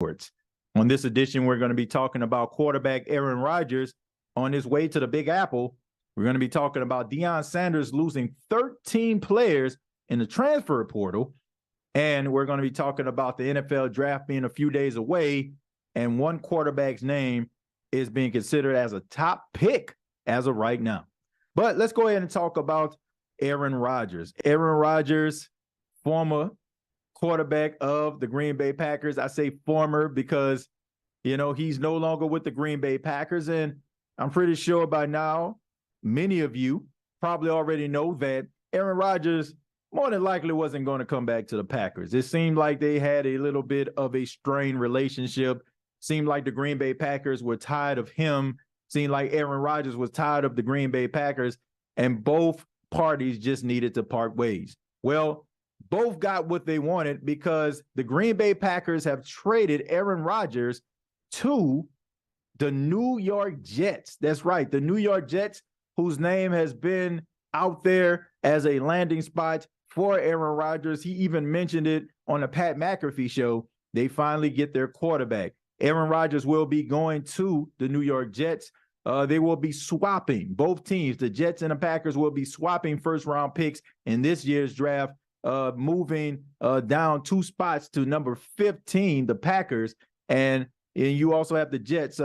On this edition, we're going to be talking about quarterback Aaron Rodgers on his way to the Big Apple. We're going to be talking about Deion Sanders losing 13 players in the transfer portal. And we're going to be talking about the NFL draft being a few days away, and one quarterback's name is being considered as a top pick as of right now. But let's go ahead and talk about Aaron Rodgers. Aaron Rodgers, former quarterback of the Green Bay Packers. I say former because, he's no longer with the Green Bay Packers. And I'm pretty sure by now, many of you probably already know that Aaron Rodgers more than likely wasn't going to come back to the Packers. It seemed like they had a little bit of a strained relationship. Seemed like the Green Bay Packers were tired of him. Seemed like Aaron Rodgers was tired of the Green Bay Packers, and both parties just needed to part ways. Well, both got what they wanted because the Green Bay Packers have traded Aaron Rodgers to the New York Jets. That's right, the New York Jets, whose name has been out there as a landing spot for Aaron Rodgers. He even mentioned it on the Pat McAfee show. They finally get their quarterback. Aaron Rodgers will be going to the New York Jets. They will be swapping, both teams, the Jets and the Packers will be swapping first-round picks in this year's draft, moving down 2 spots to number 15, the Packers, and you also have the Jets,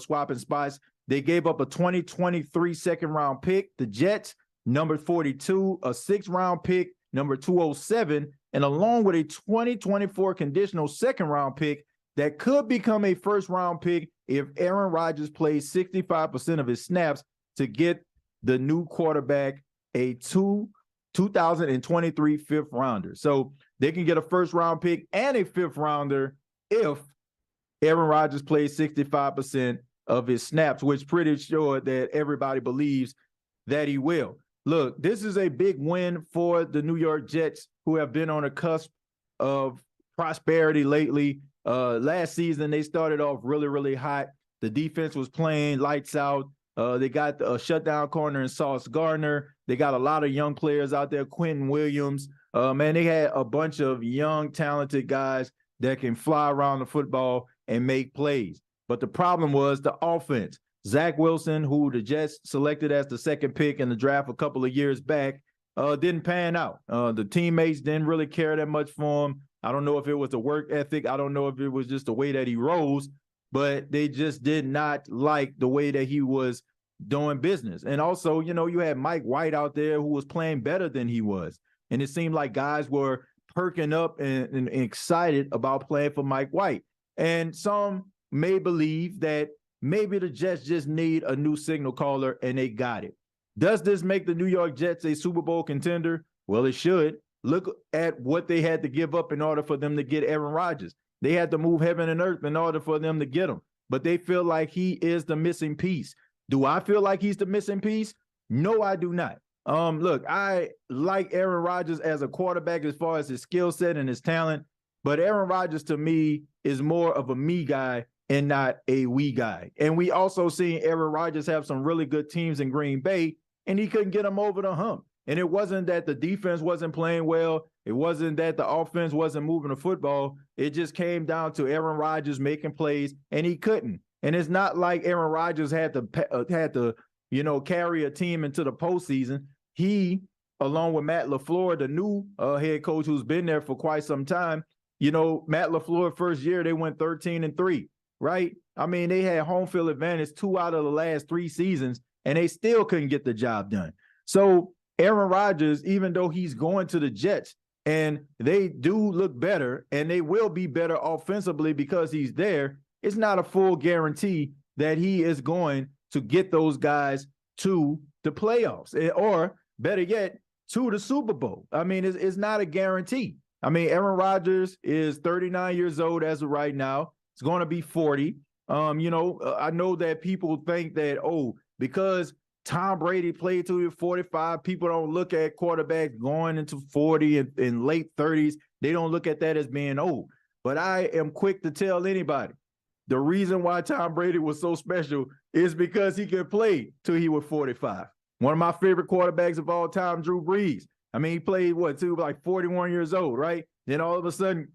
swapping spots. They gave up a 2023 second-round pick, the Jets, number 42, a 6th-round pick, number 207, and along with a 2024 conditional second-round pick that could become a first-round pick if Aaron Rodgers plays 65% of his snaps to get the new quarterback a 2023 5th-rounder. So they can get a first-round pick and a 5th-rounder if Aaron Rodgers plays 65% of his snaps, which pretty sure that everybody believes that he will. Look, this is a big win for the New York Jets, who have been on the cusp of prosperity lately. Last season, they started off really, really hot. The defense was playing lights out. They got a shutdown corner in Sauce Gardner. They got a lot of young players out there, Quentin Williams. They had a bunch of young, talented guys that can fly around the football and make plays. But the problem was the offense. Zach Wilson, who the Jets selected as the 2nd pick in the draft a couple of years back, didn't pan out. The teammates didn't really care that much for him. I don't know if it was the work ethic. I don't know if it was just the way that he rose, but they just did not like the way that he was doing business. And also, you had Mike White out there who was playing better than he was. And it seemed like guys were perking up and excited about playing for Mike White. And some may believe that maybe the Jets just need a new signal caller, and they got it. Does this make the New York Jets a Super Bowl contender? Well, it should. Look at what they had to give up in order for them to get Aaron Rodgers. They had to move heaven and earth in order for them to get him. But they feel like he is the missing piece. Do I feel like he's the missing piece? No, I do not. Look, I like Aaron Rodgers as a quarterback as far as his skill set and his talent. But Aaron Rodgers, to me, is more of a me guy and not a we guy. And we also seen Aaron Rodgers have some really good teams in Green Bay, and he couldn't get them over the hump. And it wasn't that the defense wasn't playing well. It wasn't that the offense wasn't moving the football. It just came down to Aaron Rodgers making plays, and he couldn't. And it's not like Aaron Rodgers had to carry a team into the postseason. He, along with Matt LaFleur, the new head coach who's been there for quite some time, Matt LaFleur first year, they went 13-3, right? I mean, they had home field advantage 2 out of the last 3 seasons, and they still couldn't get the job done. So Aaron Rodgers, even though he's going to the Jets, and they do look better, and they will be better offensively because he's there, it's not a full guarantee that he is going to get those guys to the playoffs, or better yet, to the Super Bowl. I mean, it's not a guarantee. I mean, Aaron Rodgers is 39 years old as of right now. It's going to be 40. I know that people think that, because Tom Brady played till he was 45, people don't look at quarterbacks going into 40 and late 30s. They don't look at that as being old. But I am quick to tell anybody, the reason why Tom Brady was so special is because he could play till he was 45. One of my favorite quarterbacks of all time, Drew Brees. I mean, he played, till like 41 years old, right? Then all of a sudden,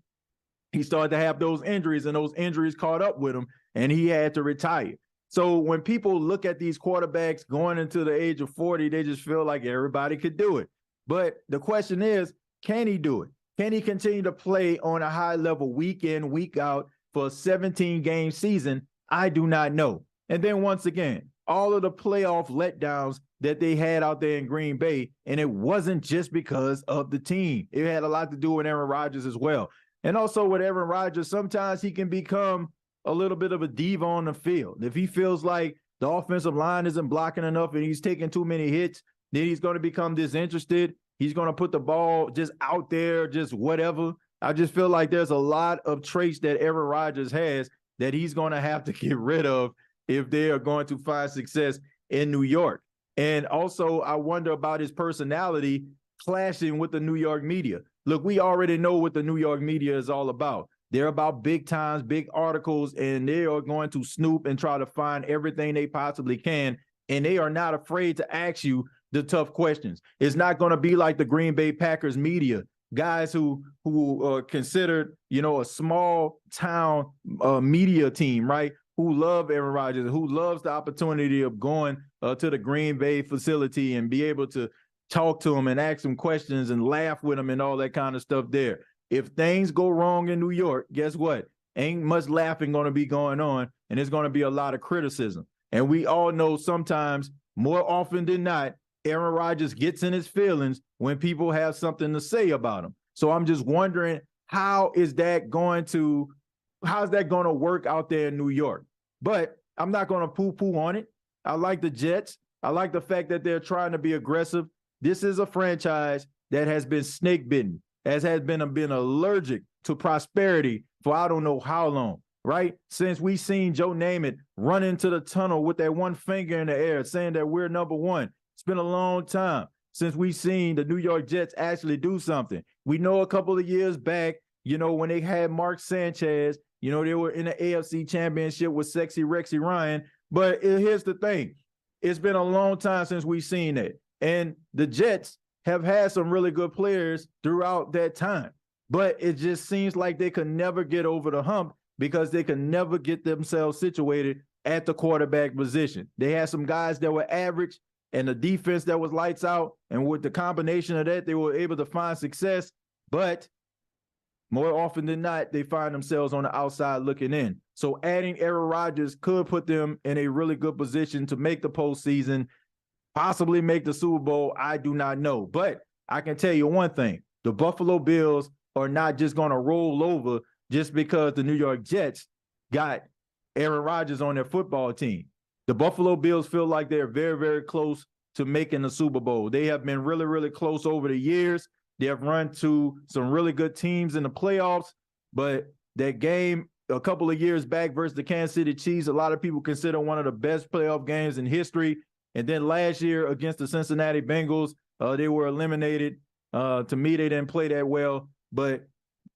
he started to have those injuries, and those injuries caught up with him, and he had to retire. So when people look at these quarterbacks going into the age of 40, they just feel like everybody could do it. But the question is, can he do it? Can he continue to play on a high level week in, week out for a 17-game season? I do not know. And then once again, all of the playoff letdowns that they had out there in Green Bay, and it wasn't just because of the team. It had a lot to do with Aaron Rodgers as well. And also with Aaron Rodgers, sometimes he can become a little bit of a diva on the field. If he feels like the offensive line isn't blocking enough and he's taking too many hits, then he's going to become disinterested. He's going to put the ball just out there, just whatever. I just feel like there's a lot of traits that Aaron Rodgers has that he's going to have to get rid of if they are going to find success in New York. And also, I wonder about his personality clashing with the New York media. Look, we already know what the New York media is all about. They're about big times, big articles, and they are going to snoop and try to find everything they possibly can. And they are not afraid to ask you the tough questions. It's not going to be like the Green Bay Packers media, guys who are considered, a small town media team, right? Who love Aaron Rodgers, who loves the opportunity of going to the Green Bay facility and be able to talk to him and ask him questions and laugh with him and all that kind of stuff there. If things go wrong in New York, guess what? Ain't much laughing going to be going on, and there's going to be a lot of criticism. And we all know sometimes, more often than not, Aaron Rodgers gets in his feelings when people have something to say about him. So I'm just wondering, how's that going to work out there in New York? But I'm not going to poo-poo on it. I like the Jets. I like the fact that they're trying to be aggressive. This is a franchise that has been snake bitten, has been allergic to prosperity for I don't know how long, right? Since we seen Joe Namath run into the tunnel with that one finger in the air saying that we're number one. It's been a long time since we seen the New York Jets actually do something. We know a couple of years back, when they had Mark Sanchez, they were in the AFC Championship with Sexy Rexy Ryan. But here's the thing. It's been a long time since we've seen that. And the Jets have had some really good players throughout that time. But it just seems like they could never get over the hump because they could never get themselves situated at the quarterback position. They had some guys that were average and the defense that was lights out. And with the combination of that, they were able to find success. But more often than not, they find themselves on the outside looking in. So adding Aaron Rodgers could put them in a really good position to make the postseason, possibly make the Super Bowl. I do not know. But I can tell you one thing. The Buffalo Bills are not just going to roll over just because the New York Jets got Aaron Rodgers on their football team. The Buffalo Bills feel like they're very, very close to making the Super Bowl. They have been really, really close over the years. They have run to some really good teams in the playoffs, but that game a couple of years back versus the Kansas City Chiefs, a lot of people consider one of the best playoff games in history. And then last year against the Cincinnati Bengals, they were eliminated. To me, they didn't play that well. But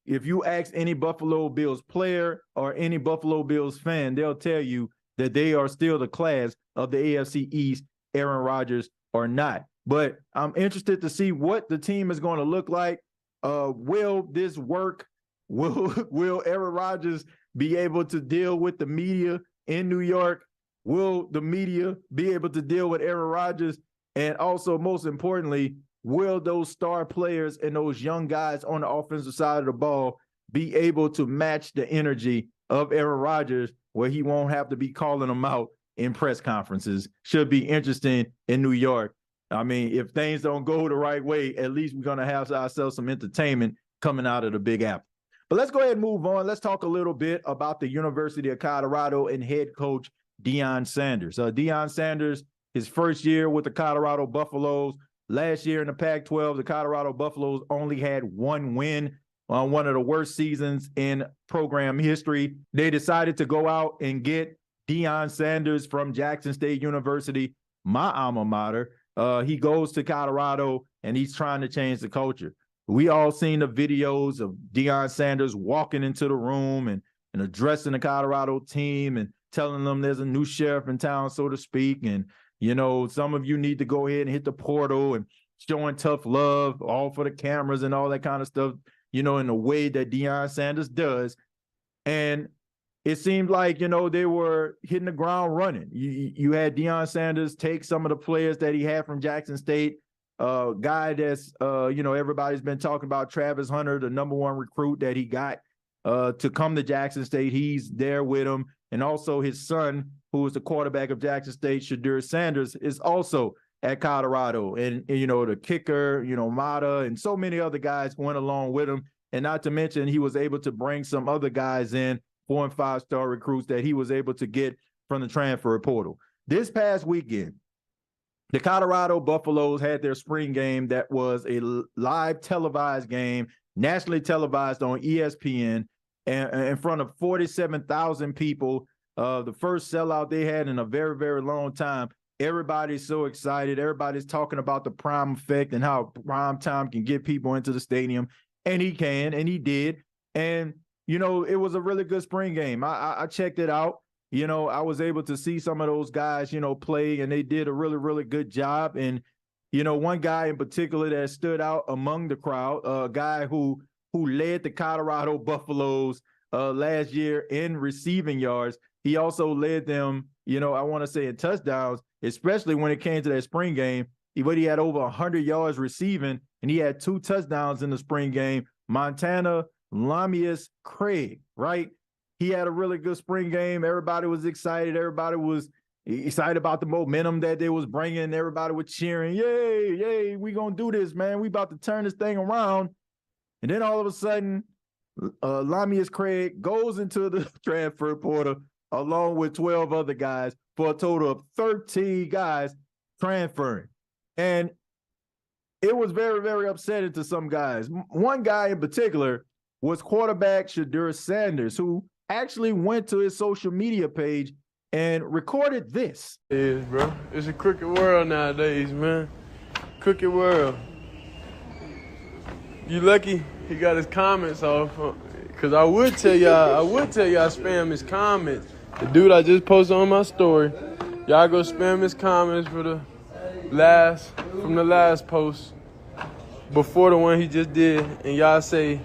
if you ask any Buffalo Bills player or any Buffalo Bills fan, they'll tell you that they are still the class of the AFC East, Aaron Rodgers or not. But I'm interested to see what the team is going to look like. Will this work? Will Aaron Rodgers be able to deal with the media in New York? Will the media be able to deal with Aaron Rodgers? And also, most importantly, will those star players and those young guys on the offensive side of the ball be able to match the energy of Aaron Rodgers where he won't have to be calling them out in press conferences? Should be interesting in New York. I mean, if things don't go the right way, at least we're going to have ourselves some entertainment coming out of the Big Apple. But let's go ahead and move on. Let's talk a little bit about the University of Colorado and head coach Deion Sanders. Deion Sanders, his first year with the Colorado Buffaloes. Last year in the Pac-12, the Colorado Buffaloes only had one win on one of the worst seasons in program history. They decided to go out and get Deion Sanders from Jackson State University, my alma mater. He goes to Colorado, and he's trying to change the culture. We all seen the videos of Deion Sanders walking into the room and addressing the Colorado team and telling them there's a new sheriff in town, so to speak. And, some of you need to go ahead and hit the portal and showing tough love, all for the cameras and all that kind of stuff. in the way that Deion Sanders does. And it seemed like, they were hitting the ground running. You had Deion Sanders take some of the players that he had from Jackson State, guy that's, everybody's been talking about, Travis Hunter, the number one recruit that he got to come to Jackson State. He's there with him. And also his son, who is the quarterback of Jackson State, Shedeur Sanders, is also at Colorado. And the kicker, Mata, and so many other guys went along with him. And not to mention, he was able to bring some other guys in, 4- and 5-star recruits that he was able to get from the transfer portal. This past weekend, the Colorado Buffaloes had their spring game that was a live televised game, nationally televised on ESPN, and in front of 47,000 people. The first sellout they had in a very, very long time. Everybody's so excited. Everybody's talking about the prime effect and how prime time can get people into the stadium. And he can, and he did. And, it was a really good spring game. I checked it out. I was able to see some of those guys, play, and they did a really, really good job. And, one guy in particular that stood out among the crowd, a guy who led the Colorado Buffaloes last year in receiving yards. He also led them, I want to say in touchdowns, especially when it came to that spring game. He had over 100 yards receiving, and he had 2 touchdowns in the spring game. Montana Lamius Craig, right? He had a really good spring game. Everybody was excited. Everybody was excited about the momentum that they was bringing. Everybody was cheering, yay, yay, we going to do this, man. We about to turn this thing around. And then all of a sudden, Lamius Craig goes into the transfer portal along with 12 other guys for a total of 13 guys transferring. And it was very, very upsetting to some guys. One guy in particular was quarterback Shedeur Sanders, who actually went to his social media page and recorded this. It is, bro. It's a crooked world nowadays, man. Crooked world. You lucky he got his comments off, because I would tell y'all spam his comments. The dude I just posted on my story, y'all go spam his comments from the last post before the one he just did, and y'all say,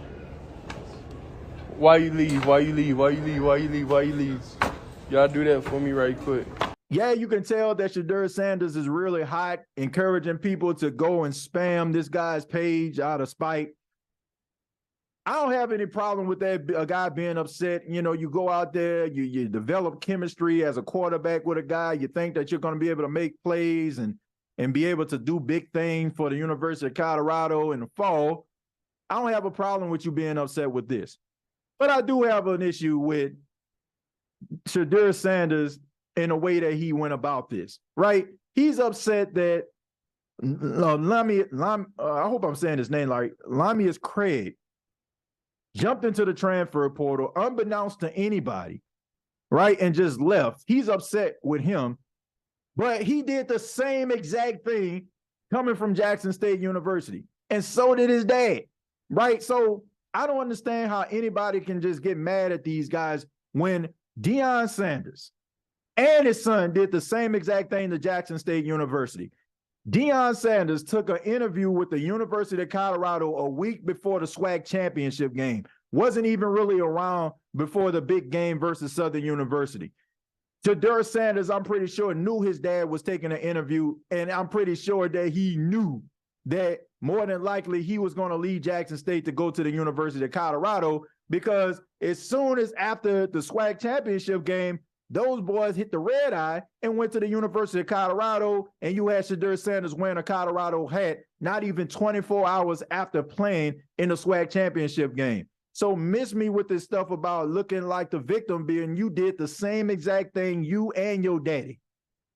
why you leave, why you leave, why you leave, why you leave, why you leave. Y'all do that for me right quick. Yeah, you can tell that Shedeur Sanders is really hot, encouraging people to go and spam this guy's page out of spite. I don't have any problem with that, a guy being upset. You go out there, you develop chemistry as a quarterback with a guy. You think that you're going to be able to make plays and be able to do big things for the University of Colorado in the fall. I don't have a problem with you being upset with this. But I do have an issue with Shedeur Sanders in the way that he went about this, right? He's upset that I hope I'm saying his name right, Lamius Craig jumped into the transfer portal unbeknownst to anybody, right, and just left. He's upset with him, but he did the same exact thing coming from Jackson State University, and so did his dad, right? So I don't understand how anybody can just get mad at these guys when Deion Sanders and his son did the same exact thing to Jackson State University. Deion Sanders took an interview with the University of Colorado a week before the SWAC championship game. Wasn't even really around before the big game versus Southern University. Shedeur Sanders, I'm pretty sure, knew his dad was taking an interview, and I'm pretty sure that he knew that more than likely he was going to leave Jackson State to go to the University of Colorado, because as soon as after the SWAC championship game, those boys hit the red eye and went to the University of Colorado, and you had Shedeur Sanders wearing a Colorado hat not even 24 hours after playing in the SWAC championship game. So miss me with this stuff about looking like the victim, being you did the same exact thing, you and your daddy,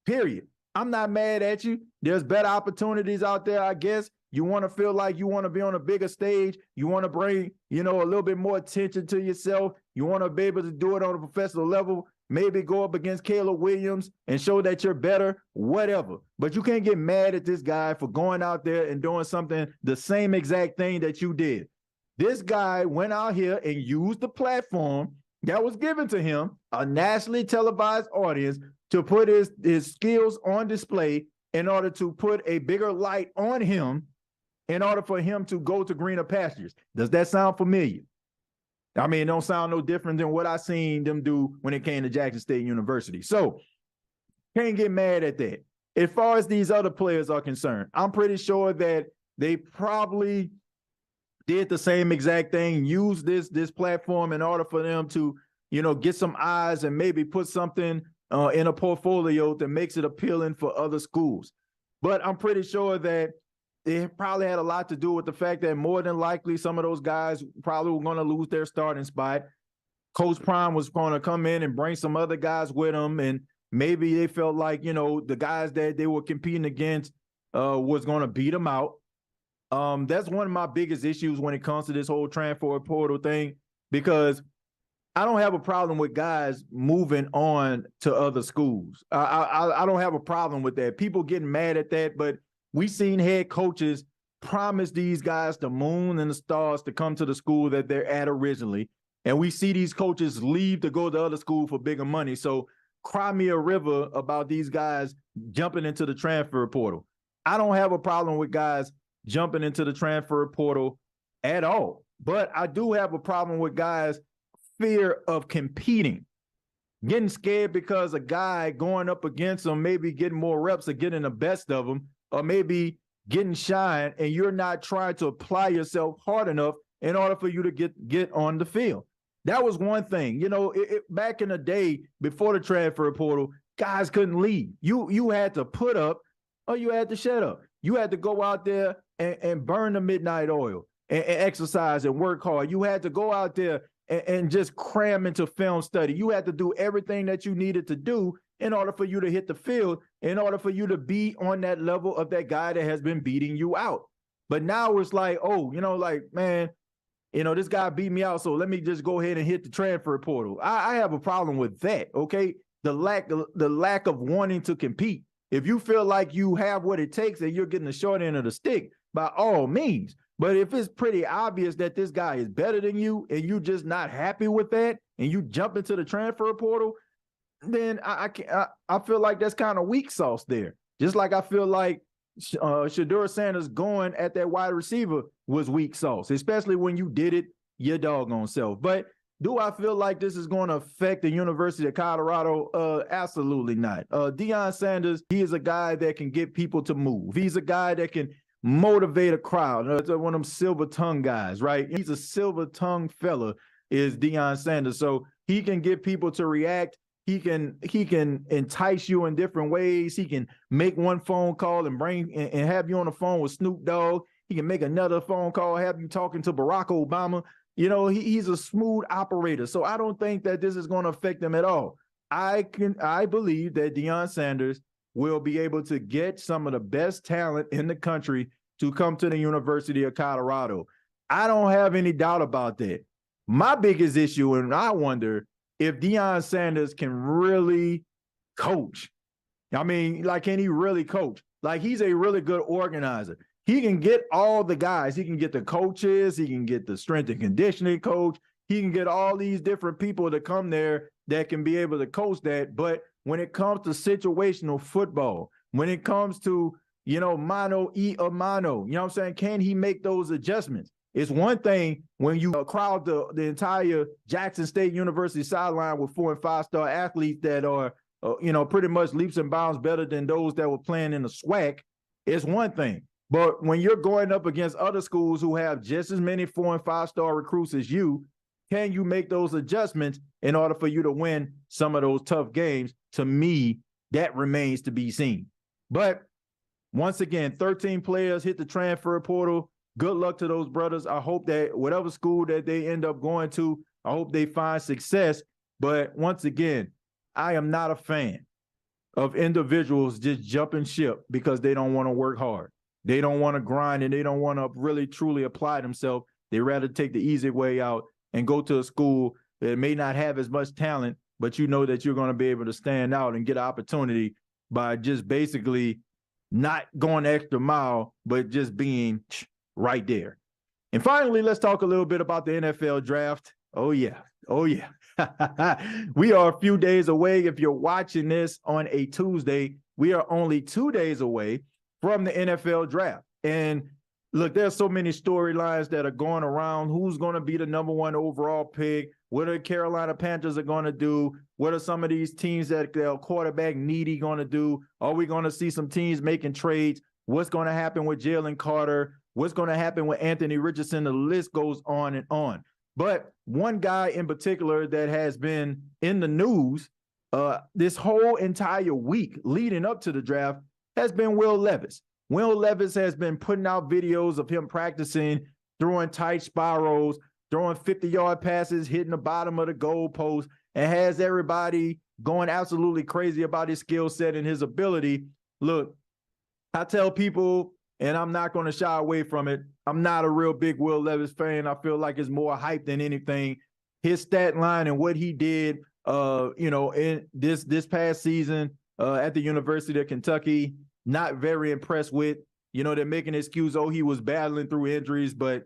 period. I'm not mad at you. There's better opportunities out there, I guess. You want to feel like you want to be on a bigger stage. You want to bring, a little bit more attention to yourself. You want to be able to do it on a professional level. Maybe go up against Caleb Williams and show that you're better, whatever. But you can't get mad at this guy for going out there and doing something, the same exact thing that you did. This guy went out here and used the platform that was given to him, a nationally televised audience, to put his skills on display in order to put a bigger light on him in order for him to go to greener pastures. Does that sound familiar? I mean, it don't sound no different than what I seen them do when it came to Jackson State University. So can't get mad at that. As far as these other players are concerned, I'm pretty sure that they probably did the same exact thing, used this platform in order for them to, get some eyes and maybe put something in a portfolio that makes it appealing for other schools. But I'm pretty sure that it probably had a lot to do with the fact that more than likely some of those guys probably were going to lose their starting spot. Coach Prime was going to come in and bring some other guys with him, and maybe they felt like, the guys that they were competing against was going to beat them out. That's one of my biggest issues when it comes to this whole transfer portal thing, because I don't have a problem with guys moving on to other schools. I don't have a problem with that. People getting mad at that, but we've seen head coaches promise these guys the moon and the stars to come to the school that they're at originally. And we see these coaches leave to go to other school for bigger money. So cry me a river about these guys jumping into the transfer portal. I don't have a problem with guys jumping into the transfer portal at all. But I do have a problem with guys' fear of competing, getting scared because a guy going up against them, maybe getting more reps or getting the best of them, or maybe getting shine, and you're not trying to apply yourself hard enough in order for you to get on the field. That was one thing. Back in the day before the transfer portal, guys couldn't leave. You had to put up or you had to shut up. You had to go out there and burn the midnight oil and exercise and work hard. You had to go out there and just cram into film study. You had to do everything that you needed to do in order for you to hit the field, in order for you to be on that level of that guy that has been beating you out. But now it's like, man, this guy beat me out, so let me just go ahead and hit the transfer portal. I have a problem with that, okay? The lack of wanting to compete. If you feel like you have what it takes and you're getting the short end of the stick, by all means. But if it's pretty obvious that this guy is better than you and you're just not happy with that and you jump into the transfer portal, then I feel like that's kind of weak sauce there. Just like I feel like Shedeur Sanders going at that wide receiver was weak sauce, especially when you did it your doggone self. But do I feel like this is going to affect the University of Colorado? Absolutely not. Deion Sanders, he is a guy that can get people to move. He's a guy that can motivate a crowd. One of them silver tongue guys, right? He's a silver tongue fella, is Deion Sanders. So he can get people to react. He can entice you in different ways. He can make one phone call and have you on the phone with Snoop Dogg. He can make another phone call, have you talking to Barack Obama. He's a smooth operator. So I don't think that this is going to affect him at all. I believe that Deion Sanders will be able to get some of the best talent in the country to come to the University of Colorado. I don't have any doubt about that. My biggest issue, and I wonder if Deion Sanders can really coach. I mean, can he really coach? He's a really good organizer. He can get all the guys. He can get the coaches. He can get the strength and conditioning coach. He can get all these different people to come there that can be able to coach that. But when it comes to situational football, when it comes to, mano a mano, you know what I'm saying? Can he make those adjustments? It's one thing when you crowd the entire Jackson State University sideline with 4- and 5-star athletes that are, pretty much leaps and bounds better than those that were playing in the SWAC. It's one thing. But when you're going up against other schools who have just as many 4- and 5-star recruits as you, can you make those adjustments in order for you to win some of those tough games? To me, that remains to be seen. But once again, 13 players hit the transfer portal. Good luck to those brothers. I hope that whatever school that they end up going to, I hope they find success. But once again, I am not a fan of individuals just jumping ship because they don't want to work hard. They don't want to grind and they don't want to really truly apply themselves. They rather take the easy way out and go to a school that may not have as much talent, but you know that you're going to be able to stand out and get an opportunity by just basically not going the extra mile, but just being right there. And finally, let's talk a little bit about the NFL draft. Oh, yeah. We are a few days away. If you're watching this on a Tuesday, we are only 2 days away from the NFL draft. And look, there's so many storylines that are going around. Who's going to be the number 1 overall pick? What are the Carolina Panthers are going to do? What are some of these teams that are quarterback needy going to do? Are we going to see some teams making trades? What's going to happen with Jaylen Carter? What's going to happen with Anthony Richardson? The list goes on and on. But one guy in particular that has been in the news this whole entire week leading up to the draft has been Will Levis. Will Levis has been putting out videos of him practicing, throwing tight spirals, throwing 50-yard passes, hitting the bottom of the goalpost, and has everybody going absolutely crazy about his skill set and his ability. Look, I tell people, and I'm not going to shy away from it, I'm not a real big Will Levis fan. I feel like it's more hype than anything. His stat line and what he did, in this past season at the University of Kentucky, not very impressed with. They're making an excuse, he was battling through injuries, but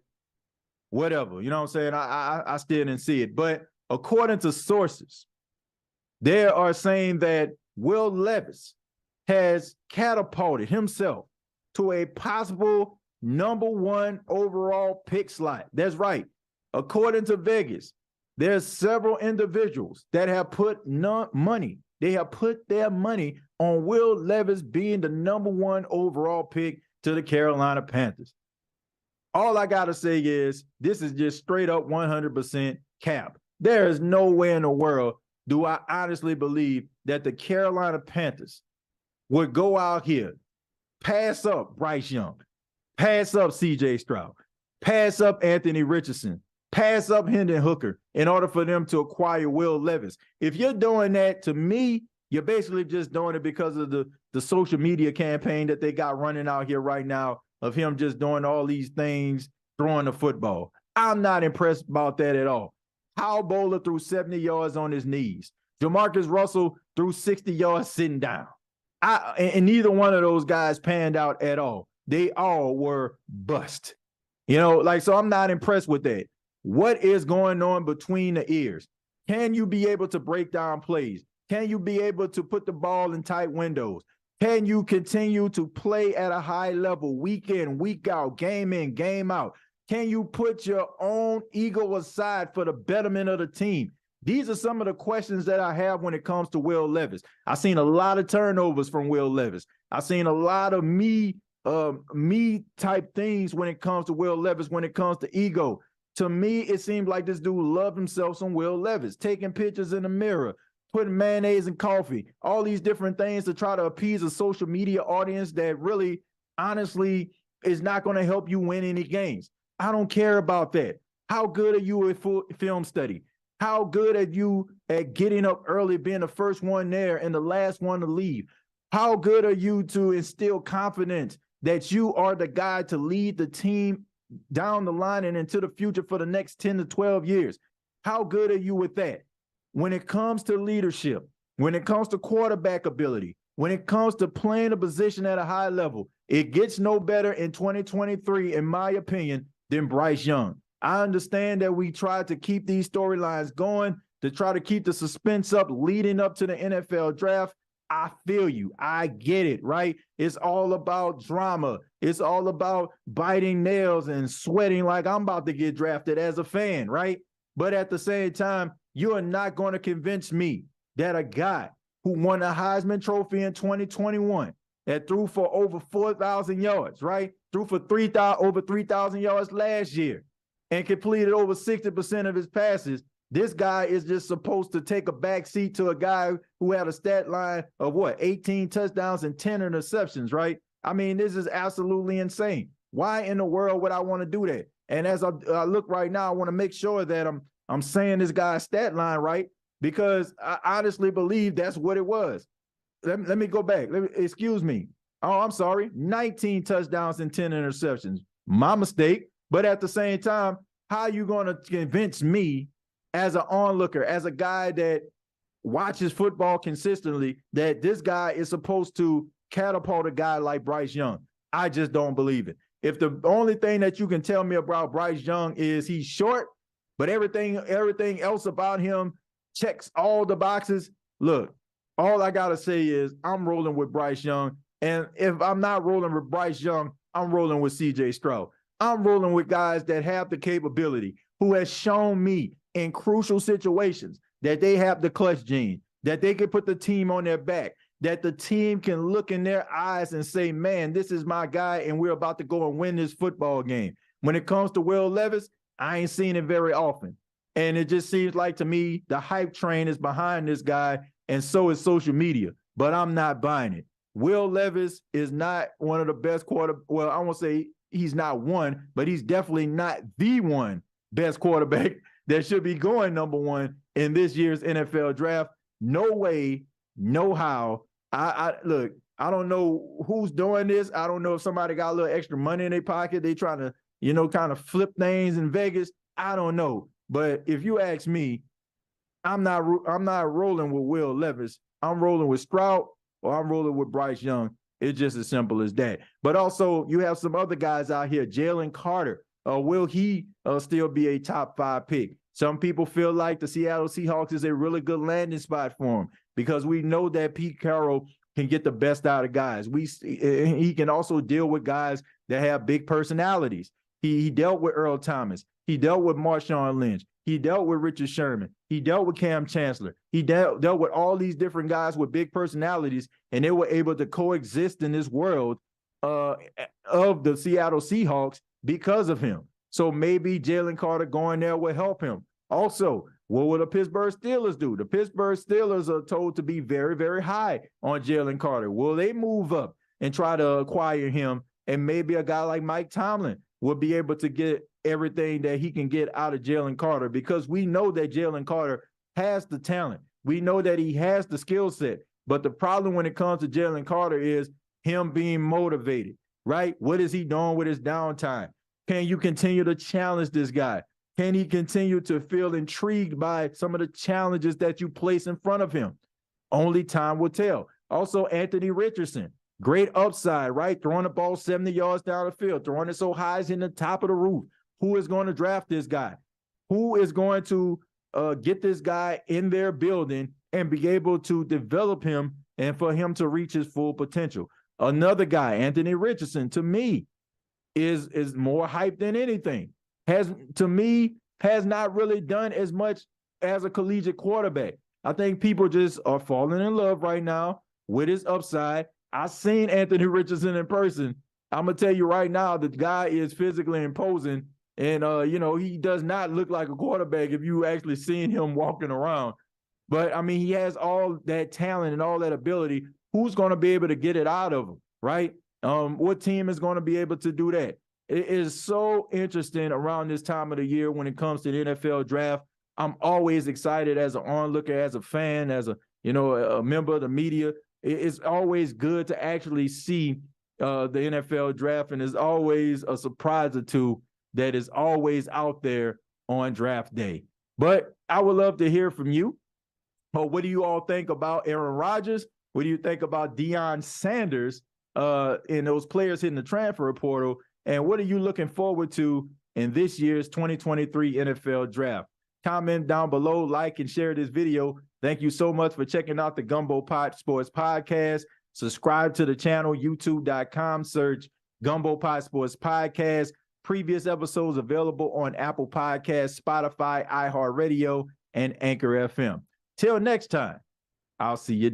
whatever. You know what I'm saying? I still didn't see it. But according to sources, they are saying that Will Levis has catapulted himself to a possible number 1 overall pick slot. That's right. According to Vegas, there's several individuals that have put money. They have put their money on Will Levis being the number 1 overall pick to the Carolina Panthers. All I got to say is this is just straight up 100% cap. There is no way in the world do I honestly believe that the Carolina Panthers would go out here, pass up Bryce Young, pass up C.J. Stroud, pass up Anthony Richardson, pass up Hendon Hooker in order for them to acquire Will Levis. If you're doing that, to me, you're basically just doing it because of the social media campaign that they got running out here right now of him just doing all these things, throwing the football. I'm not impressed about that at all. Hal Bowler threw 70 yards on his knees. Jamarcus Russell threw 60 yards sitting down. And neither one of those guys panned out at all. They all were bust. So I'm not impressed with that. What is going on between the ears? Can you be able to break down plays? Can you be able to put the ball in tight windows? Can you continue to play at a high level week in, week out, game in, game out? Can you put your own ego aside for the betterment of the team? These are some of the questions that I have when it comes to Will Levis. I've seen a lot of turnovers from Will Levis. I've seen a lot of me type things when it comes to Will Levis, when it comes to ego. To me, it seems like this dude loved himself some Will Levis, taking pictures in the mirror, putting mayonnaise in coffee, all these different things to try to appease a social media audience that really, honestly, is not going to help you win any games. I don't care about that. How good are you at film study? How good are you at getting up early, being the first one there and the last one to leave? How good are you to instill confidence that you are the guy to lead the team down the line and into the future for the next 10 to 12 years? How good are you with that? When it comes to leadership, when it comes to quarterback ability, when it comes to playing a position at a high level, it gets no better in 2023, in my opinion, than Bryce Young. I understand that we tried to keep these storylines going, to try to keep the suspense up leading up to the NFL draft. I feel you. I get it, right? It's all about drama. It's all about biting nails and sweating like I'm about to get drafted as a fan, right? But at the same time, you are not going to convince me that a guy who won a Heisman Trophy in 2021, that threw for over 4,000 yards, right? Threw for over 3,000 yards last year and completed over 60% of his passes. This guy is just supposed to take a back seat to a guy who had a stat line of 18 touchdowns and 10 interceptions, right? I mean, this is absolutely insane. Why in the world would I want to do that? And as I look right now, I want to make sure that I'm saying this guy's stat line right, because I honestly believe that's what it was. Let me go back. Excuse me. Oh, I'm sorry. 19 touchdowns and 10 interceptions. My mistake. But at the same time, how are you going to convince me as an onlooker, as a guy that watches football consistently, that this guy is supposed to catapult a guy like Bryce Young? I just don't believe it. If the only thing that you can tell me about Bryce Young is he's short, but everything else about him checks all the boxes, look, all I got to say is I'm rolling with Bryce Young. And if I'm not rolling with Bryce Young, I'm rolling with CJ Stroud. I'm rolling with guys that have the capability, who has shown me in crucial situations that they have the clutch gene, that they can put the team on their back, that the team can look in their eyes and say, man, this is my guy, and we're about to go and win this football game. When it comes to Will Levis, I ain't seen it very often. And it just seems like to me, the hype train is behind this guy, and so is social media. But I'm not buying it. Will Levis is not one of the best well, I won't say he's not one, but he's definitely not the one best quarterback that should be going number one in this year's NFL draft. No way, no how. Look, I don't know who's doing this. I don't know if somebody got a little extra money in their pocket. They trying to, kind of flip things in Vegas. I don't know. But if you ask me, I'm not rolling with Will Levis. I'm rolling with Stroud, or I'm rolling with Bryce Young. It's just as simple as that. But also, you have some other guys out here. Jaylen Carter. Will he still be a top 5 pick? Some people feel like the Seattle Seahawks is a really good landing spot for him, because we know that Pete Carroll can get the best out of guys. He can also deal with guys that have big personalities. He dealt with Earl Thomas. He dealt with Marshawn Lynch. He dealt with Richard Sherman. He dealt with Cam Chancellor. He dealt with all these different guys with big personalities, and they were able to coexist in this world of the Seattle Seahawks because of him. So maybe Jaylen Carter going there will help him. Also, what will the Pittsburgh Steelers do? The Pittsburgh Steelers are told to be very, very high on Jaylen Carter. Will they move up and try to acquire him? And maybe a guy like Mike Tomlin will be able to get everything that he can get out of Jaylen Carter, because we know that Jaylen Carter has the talent. We know that he has the skill set. But the problem when it comes to Jaylen Carter is him being motivated, right? What is he doing with his downtime? Can you continue to challenge this guy? Can he continue to feel intrigued by some of the challenges that you place in front of him? Only time will tell. Also, Anthony Richardson, great upside, right? Throwing the ball 70 yards down the field, throwing it so high it's in the top of the roof. Who is going to draft this guy? Who is going to get this guy in their building and be able to develop him and for him to reach his full potential? Another guy, Anthony Richardson, to me, is more hype than anything. Has not really done as much as a collegiate quarterback. I think people just are falling in love right now with his upside. I've seen Anthony Richardson in person. I'm going to tell you right now, the guy is physically imposing, and, he does not look like a quarterback if you actually seen him walking around. But, I mean, he has all that talent and all that ability. Who's going to be able to get it out of him, right? What team is going to be able to do that? It is so interesting around this time of the year when it comes to the NFL draft. I'm always excited as an onlooker, as a fan, as a member of the media. It's always good to actually see the NFL draft, and it's always a surprise or two that is always out there on draft day. But I would love to hear from you. What do you all think about Aaron Rodgers? What do you think about Deion Sanders and those players hitting the transfer portal? And what are you looking forward to in this year's 2023 NFL draft? Comment down below, like, and share this video. Thank you so much for checking out the Gumbo Pot Sports Podcast. Subscribe to the channel, youtube.com, search Gumbo Pot Sports Podcast. Previous episodes available on Apple Podcasts, Spotify, iHeartRadio, and Anchor FM. Till next time, I'll see you.